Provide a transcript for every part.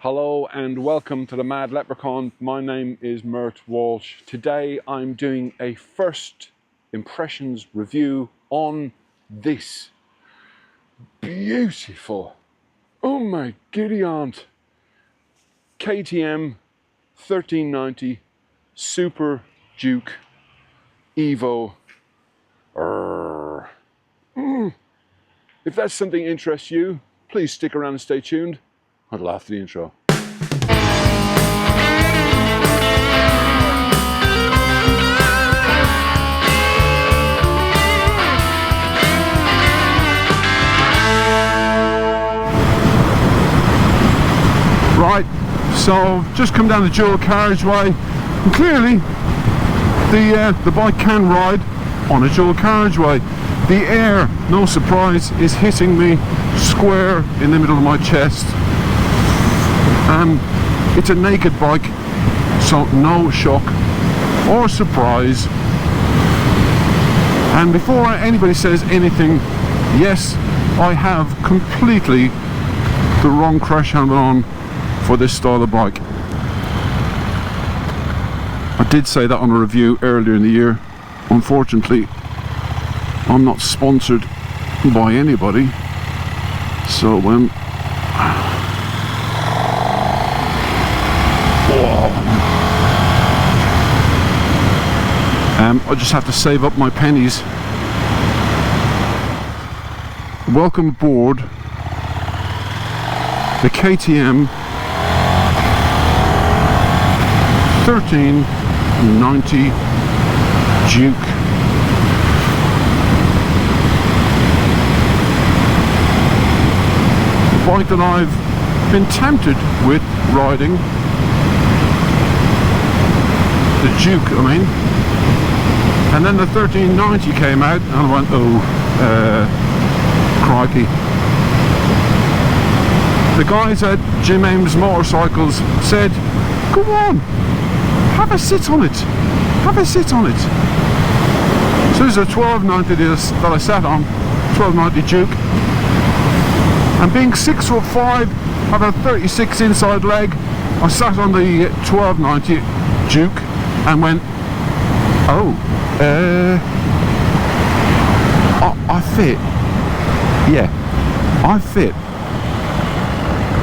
Hello and welcome to the Mad Leprechaun. My name is Mert Walsh. Today I'm doing a first impressions review on this beautiful, oh my giddy aunt, KTM 1390 Super Duke Evo. If that's something that interests you, please stick around and stay tuned until after the intro. Right, so just come down the dual carriageway, and clearly the bike can ride on a dual carriageway. The air, no surprise, is hitting me square in the middle of my chest. It's a naked bike, so no shock or surprise. And before anybody says anything, yes, I have completely the wrong crash helmet on for this style of bike. I did say that on a review earlier in the year. Unfortunately, I'm not sponsored by anybody, so I just have to save up my pennies. Welcome aboard the KTM 1390 Duke. The bike that I've been tempted with riding. The Duke, I mean. And then the 1390 came out and I went, oh, crikey. The guys at Aim Motorcycles said, go on, have a sit on it, have a sit on it. So this is a 1290 that I sat on, 1290 Duke. And being 6'5", having a 36 inside leg, I sat on the 1290 Duke and went, oh, I fit. Yeah, I fit.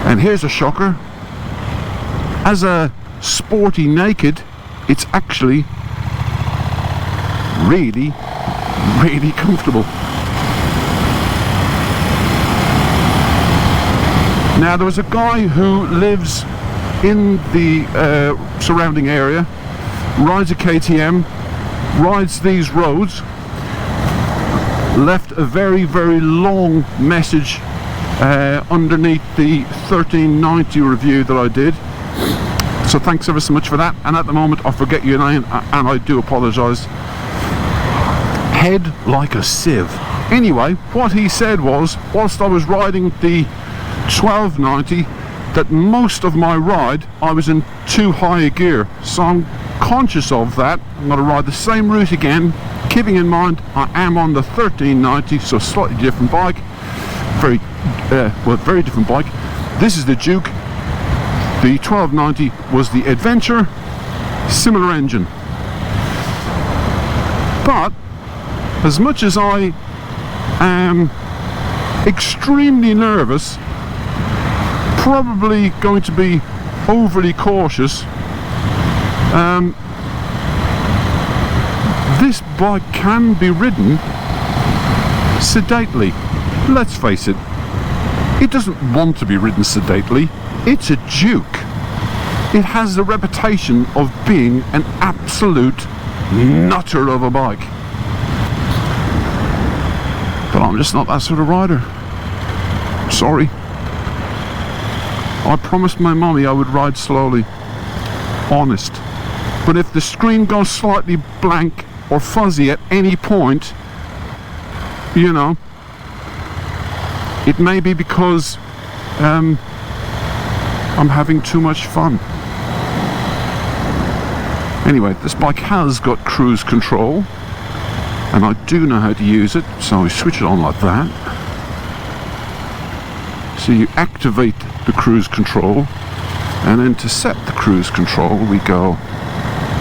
And here's a shocker. As a sporty naked, it's actually really, really comfortable. Now, there was a guy who lives in the surrounding area, rides a KTM, rides these roads, left a very, very long message underneath the 1390 review that I did. So thanks ever so much for that. And at the moment I forget your name and I do apologise. Head like a sieve. Anyway, what he said was, whilst I was riding the 1290, that most of my ride I was in too high a gear. So I'm conscious of that. I'm going to ride the same route again, keeping in mind I am on the 1390, so slightly different bike. Very different bike. This is the Duke. The 1290 was the Adventure, similar engine. But as much as I am extremely nervous, probably going to be overly cautious, this bike can be ridden sedately. Let's face it, it doesn't want to be ridden sedately. It's a Duke. It has the reputation of being an absolute nutter of a bike. But I'm just not that sort of rider. Sorry. I promised my mummy I would ride slowly. Honest. But if the screen goes slightly blank or fuzzy at any point, you know, it may be because I'm having too much fun. Anyway, this bike has got cruise control, and I do know how to use it, so I switch it on like that. So you activate the cruise control And then to set the cruise control, we go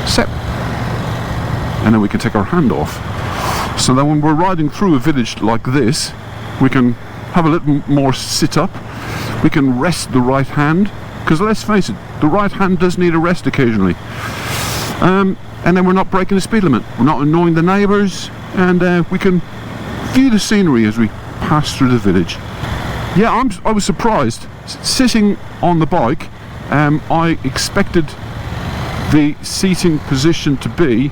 set, and then we can take our hand off. So that when we're riding through a village like this, we can have a little more sit up. We can rest the right hand, because let's face it, the right hand does need a rest occasionally. And then we're not breaking the speed limit, we're not annoying the neighbours, and we can view the scenery as we pass through the village. Yeah, I was surprised. Sitting on the bike, I expected the seating position to be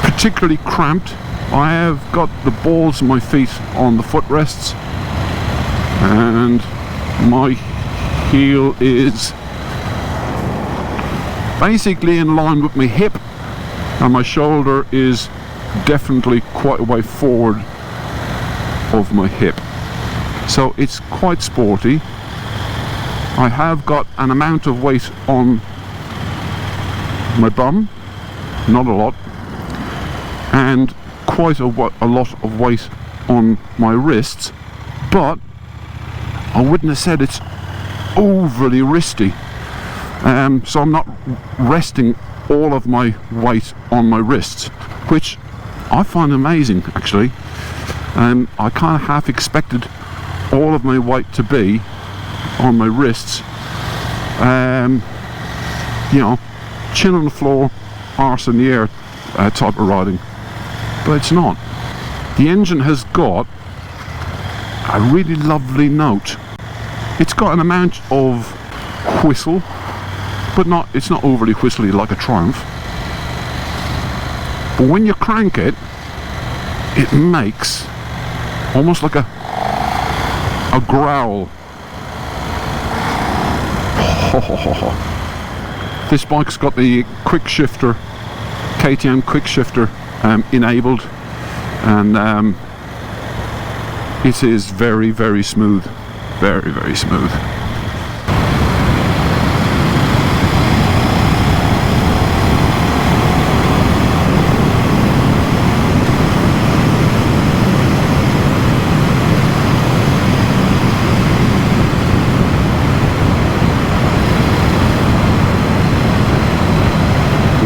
particularly cramped. I have got the balls of my feet on the footrests, and my heel is basically in line with my hip, and my shoulder is definitely quite a way forward of my hip. So it's quite sporty. I have got an amount of weight on my bum, not a lot, and quite a lot of weight on my wrists, but I wouldn't have said it's overly wristy. So I'm not resting all of my weight on my wrists, which I find amazing actually. I kind of half expected all of my weight to be on my wrists, you know, chin on the floor, arse in the air type of riding, but it's not. The engine has got a really lovely note. It's got an amount of whistle, but it's not overly whistly like a Triumph. But when you crank it, it makes almost like a growl. This bike's got the quick shifter, KTM quick shifter enabled, and it is very, very smooth, very, very smooth.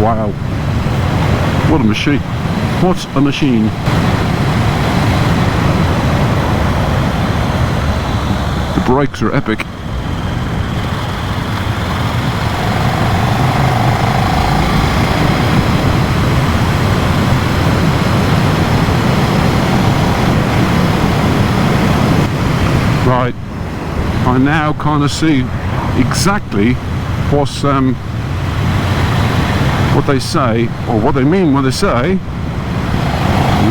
Wow, what a machine, what a machine. The brakes are epic. Right, I now kind of see exactly what's what they say, or what they mean when they say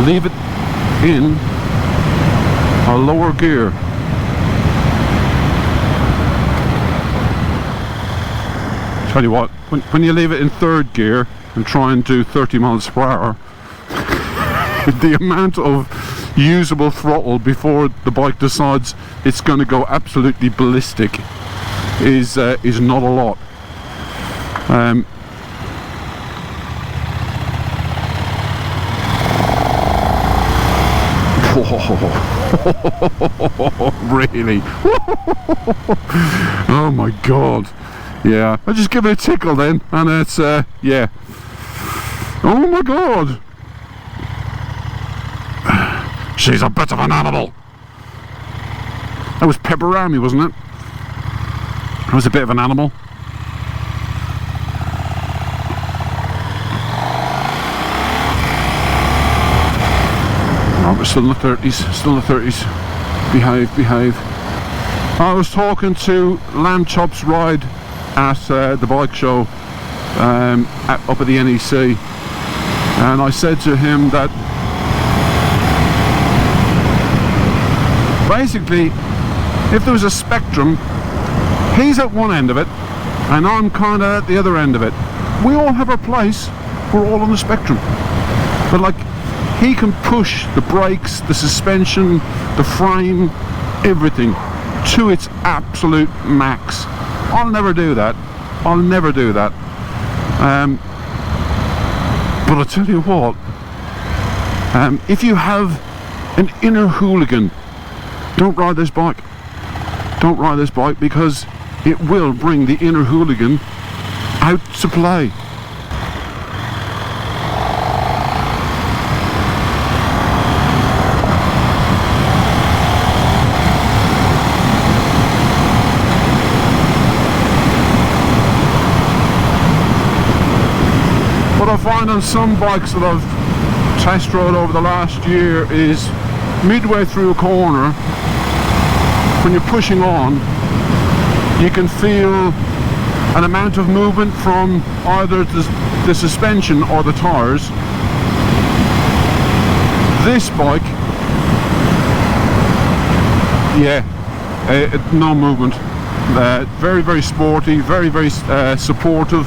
leave it in a lower gear. Tell you what, when you leave it in third gear and try and do 30 miles per hour, the amount of usable throttle before the bike decides it's going to go absolutely ballistic is not a lot. Really? Oh my god. Yeah, I just give it a tickle then, and it's yeah. Oh my god. She's a bit of an animal. That was Pepperami, wasn't it? That was a bit of an animal. We're still in the 30s, still in the 30s. Behave, behave. I was talking to Lamb Chop's ride at the bike show up at the NEC, and I said to him that basically if there was a spectrum, he's at one end of it and I'm kind of at the other end of it. We all have our place, we're all on the spectrum, but like, he can push the brakes, the suspension, the frame, everything to its absolute max. I'll never do that. I'll never do that. But I'll tell you what, if you have an inner hooligan, don't ride this bike. Don't ride this bike, because it will bring the inner hooligan out to play. What I find on some bikes that I've test rode over the last year is midway through a corner, when you're pushing on, you can feel an amount of movement from either the suspension or the tyres. This bike, yeah, no movement. Very, very sporty, very, very supportive,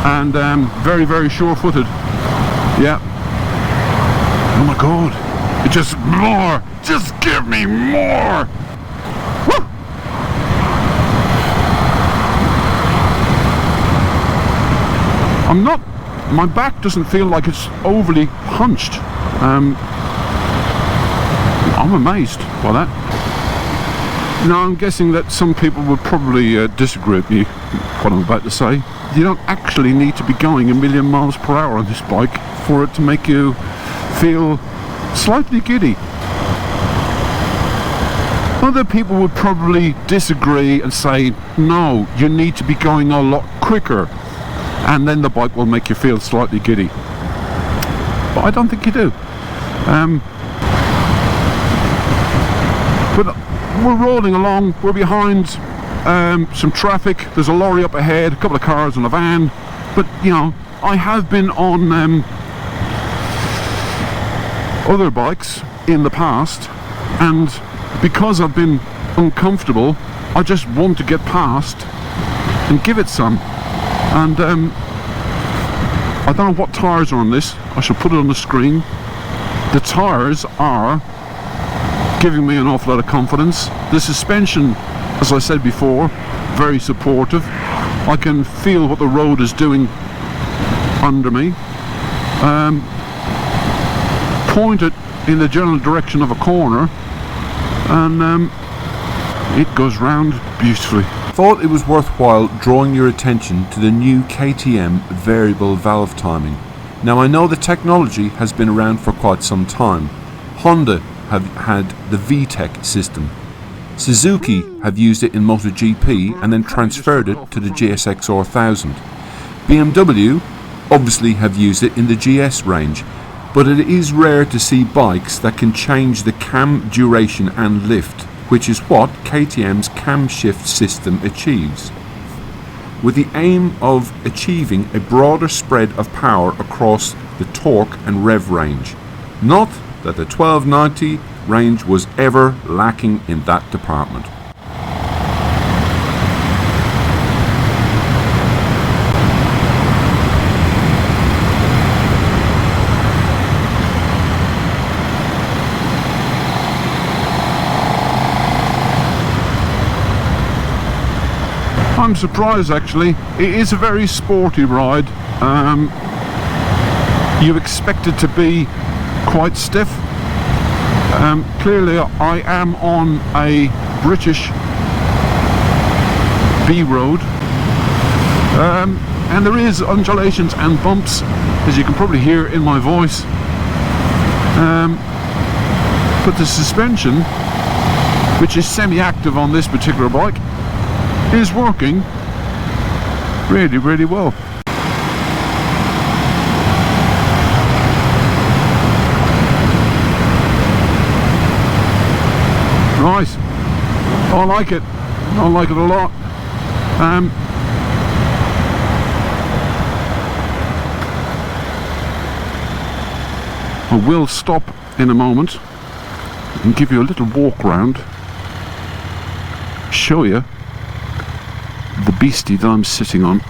and very, very sure-footed. Yeah. Oh my god! It just more. Just give me more. Woo! I'm not. My back doesn't feel like it's overly hunched. I'm amazed by that. Now I'm guessing that some people would probably disagree with me what I'm about to say. You don't actually need to be going 1,000,000 miles per hour on this bike for it to make you feel slightly giddy. Other people would probably disagree and say, no, you need to be going a lot quicker, and then the bike will make you feel slightly giddy. But I don't think you do. But we're rolling along, we're behind some traffic, there's a lorry up ahead, a couple of cars and a van, but you know, I have been on other bikes in the past, and because I've been uncomfortable, I just want to get past and give it some. And I don't know what tyres are on this. I shall put it on the screen. The tyres are giving me an awful lot of confidence. The suspension, as I said before, very supportive. I can feel what the road is doing under me. Point it in the general direction of a corner, and it goes round beautifully. Thought it was worthwhile drawing your attention to the new KTM variable valve timing. Now I know the technology has been around for quite some time. Honda have had the VTEC system. Suzuki have used it in MotoGP and then transferred it to the GSX-R 1000. BMW obviously have used it in the GS range, but it is rare to see bikes that can change the cam duration and lift, which is what KTM's camshaft system achieves, with the aim of achieving a broader spread of power across the torque and rev range. Not that the 1290 range was ever lacking in that department. I'm surprised actually. It is a very sporty ride. You expect it to be quite stiff. Clearly I am on a British B road, and there is undulations and bumps, as you can probably hear in my voice, but the suspension, which is semi-active on this particular bike, is working really, really well. Right, I like it. I like it a lot. I will stop in a moment and give you a little walk round, show you the beastie that I'm sitting on.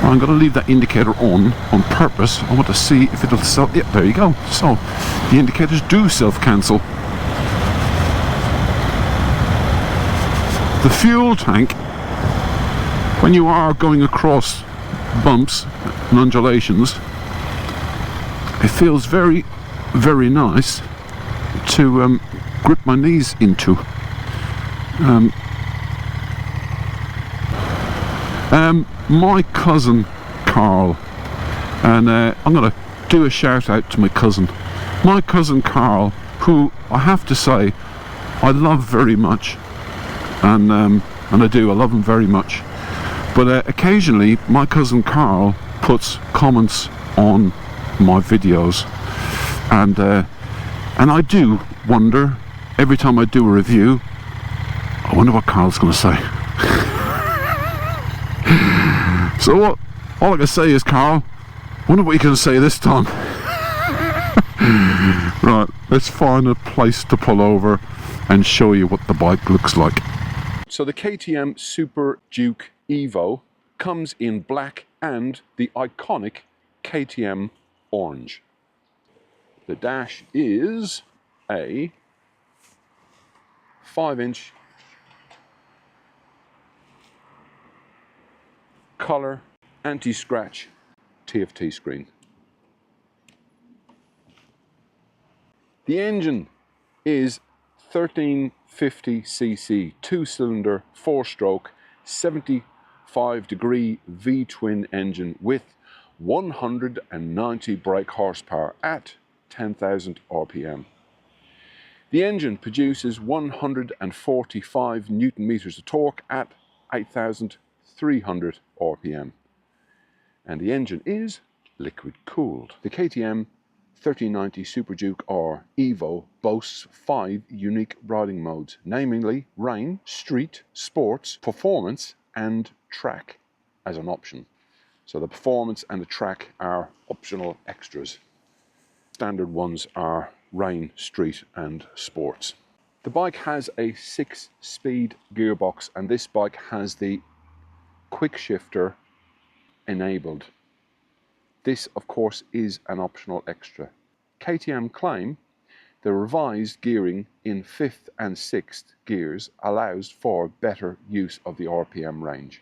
I'm going to leave that indicator on purpose. I want to see if it'll self. Yep, there you go. So the indicators do self-cancel. The fuel tank, when you are going across bumps and undulations, it feels very, very nice to grip my knees into. My cousin Carl, and I'm going to do a shout out to my cousin. My cousin Carl, who I have to say I love very much, and I love him very much. But occasionally my cousin Carl puts comments on my videos, and I do wonder every time I do a review, I wonder what Carl's going to say. So all I can say is, Carl, wonder what you're going to say this time. Right, let's find a place to pull over and show you what the bike looks like. So the KTM Super Duke Evo comes in black and the iconic KTM orange. The dash is a 5-inch color anti-scratch TFT screen. The engine is 1350cc 2-cylinder 4-stroke 75-degree V-twin engine with 190 brake horsepower at 10,000 RPM. The engine produces 145 Newton meters of torque at 8,300 RPM. And the engine is liquid cooled. The KTM 1390 Super Duke R Evo boasts 5 unique riding modes, namely rain, street, sports, performance and track as an option. So the performance and the track are optional extras. Standard ones are rain, street and sports. The bike has a 6-speed gearbox, and this bike has the quick shifter enabled. This of course is an optional extra. KTM claim the revised gearing in 5th and 6th gears allows for better use of the RPM range.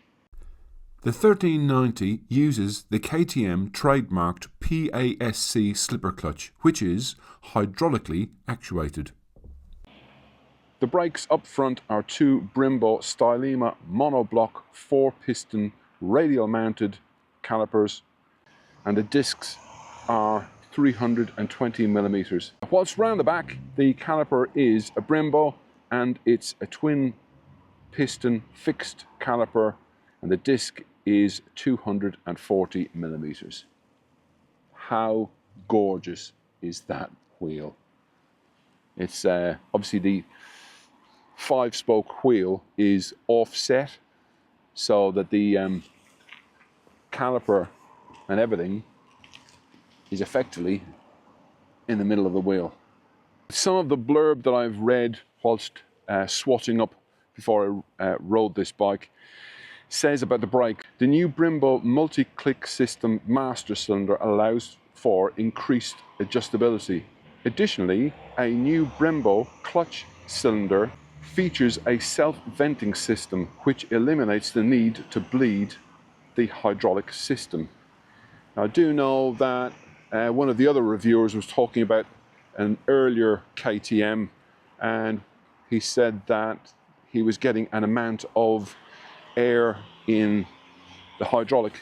The 1390 uses the KTM trademarked PASC slipper clutch, which is hydraulically actuated. The brakes up front are 2 Brembo Stylema monoblock 4-piston radial mounted calipers, and the discs are 320 millimeters. Whilst round the back, the caliper is a Brembo and it's a twin piston fixed caliper, and the disc is 240 millimeters. How gorgeous is that wheel? It's obviously the 5-spoke wheel is offset so that the caliper and everything is effectively in the middle of the wheel. Some of the blurb that I've read whilst swatching up before I rode this bike says about the brake: the new Brembo multi-click system master cylinder allows for increased adjustability. Additionally, a new Brembo clutch cylinder features a self-venting system which eliminates the need to bleed the hydraulic system. Now, I do know that one of the other reviewers was talking about an earlier KTM, and he said that he was getting an amount of air in the hydraulic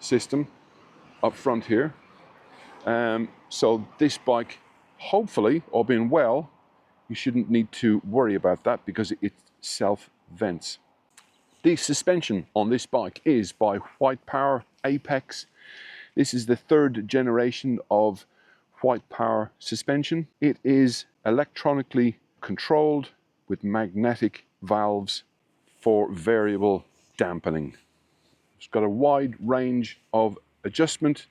system up front here. So this bike, hopefully, all being well, you shouldn't need to worry about that because it self-vents. The suspension on this bike is by White Power Apex. This is the 3rd generation of White Power suspension. It is electronically controlled with magnetic valves for variable dampening. It's got a wide range of adjustment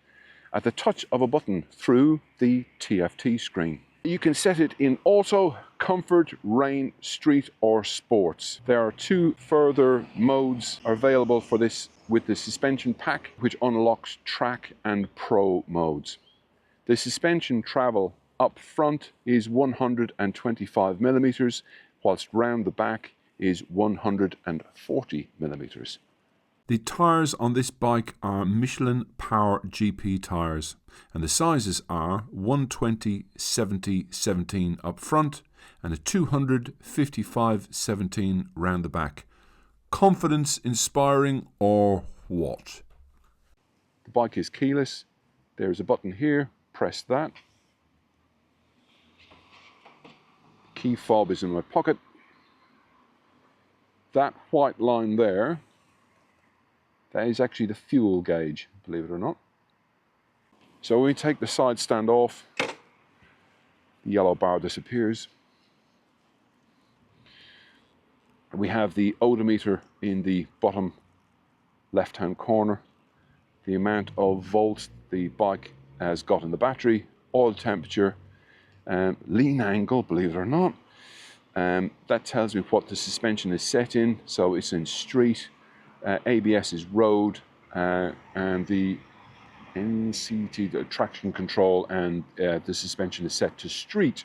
at the touch of a button through the TFT screen. You can set it in auto, comfort, rain, street or sports. There are 2 further modes available for this with the suspension pack, which unlocks track and pro modes. The suspension travel up front is 125 millimeters, whilst round the back is 140 millimeters. The tyres on this bike are Michelin Power GP tyres, and the sizes are 120/70/17 up front and a 255/17 round the back. Confidence inspiring or what? The bike is keyless. There's a button here, press that. The key fob is in my pocket. That white line there, that is actually the fuel gauge, believe it or not. So we take the side stand off, the yellow bar disappears. We have the odometer in the bottom left hand corner, the amount of volts the bike has got in the battery, oil temperature, lean angle, believe it or not. That tells me what the suspension is set in, so it's in street, ABS is road, and the NCT, the traction control, and the suspension is set to street.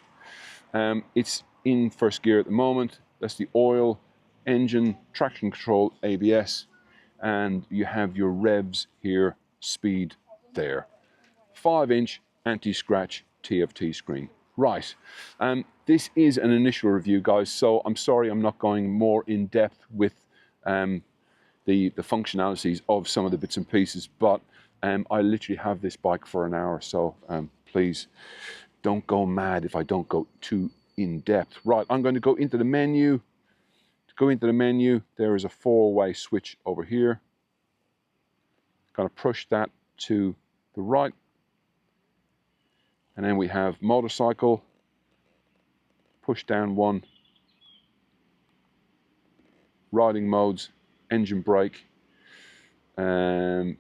It's in first gear at the moment. That's the oil, engine, traction control, ABS, and you have your revs here, speed there. 5-inch anti-scratch TFT screen. Right, this is an initial review, guys, so I'm sorry I'm not going more in depth with the functionalities of some of the bits and pieces, but I literally have this bike for an hour, so please don't go mad if I don't go too in depth. Right, I'm going to go into the menu. To go into the menu, there is a 4-way switch over here. Going to push that to the right. And then we have motorcycle, push down 1, riding modes, engine brake, and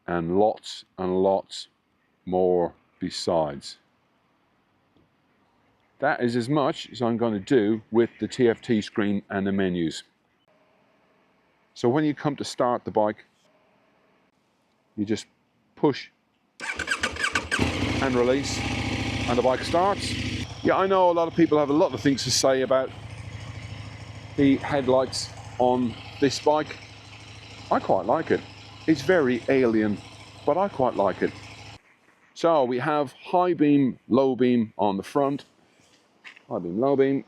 lots and lots more besides. That is as much as I'm going to do with the TFT screen and the menus. So when you come to start the bike, you just push and release and the bike starts. Yeah, I know a lot of people have a lot of things to say about the headlights on this bike. I quite like it. It's very alien, but I quite like it. So we have high beam, low beam on the front. High beam, low beam.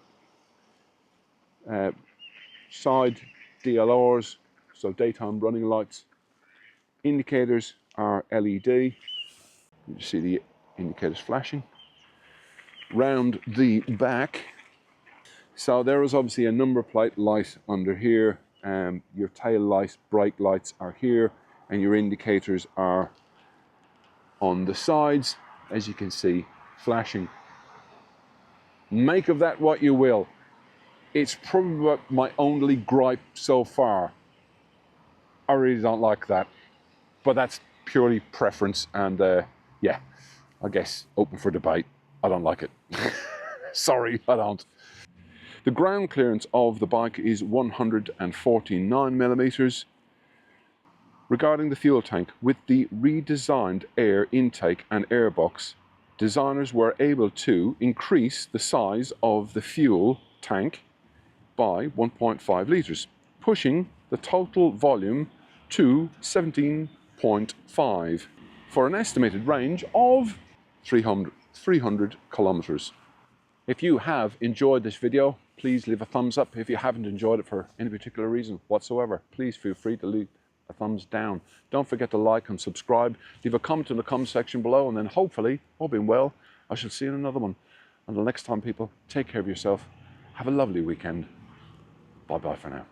Side DLRs, so daytime running lights. Indicators are LED. You see the indicators flashing. Round the back, so there is obviously a number plate light under here. Your tail light, brake lights are here, and your indicators are on the sides, as you can see, flashing. Make of that what you will. It's probably my only gripe so far. I really don't like that, but that's purely preference, and yeah, I guess open for debate. I don't like it. Sorry, I don't. The ground clearance of the bike is 149 millimeters. Regarding the fuel tank, with the redesigned air intake and airbox, designers were able to increase the size of the fuel tank by 1.5 litres, pushing the total volume to 17.5 for an estimated range of 300 kilometers. If you have enjoyed this video, please leave a thumbs up. If you haven't enjoyed it for any particular reason whatsoever, please feel free to leave a thumbs down. Don't forget to like and subscribe. Leave a comment in the comment section below, and then hopefully, all being well, I shall see you in another one. Until next time, people, take care of yourself. Have a lovely weekend. Bye-bye for now.